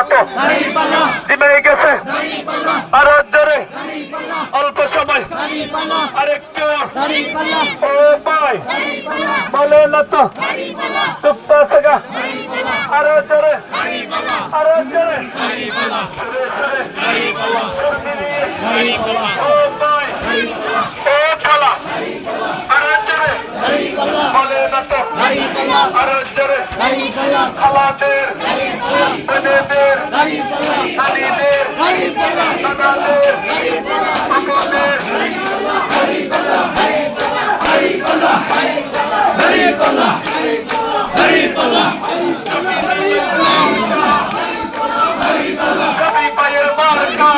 না তো জিমে গেছে আরো জোরে অল্প সময় আরেকটু ও ভাই বলে না তো চুপ্পা সেগা আরো জোরে আরো জোরে ও ভাই ও খেলা আরো জোরে বলে না তো আরো জোরে খালাদের বোনেদের নানীদের নানাদের আপুদের সবই পায়ের মার্কা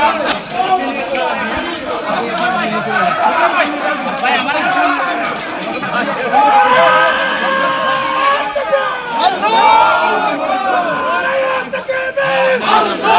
Allah!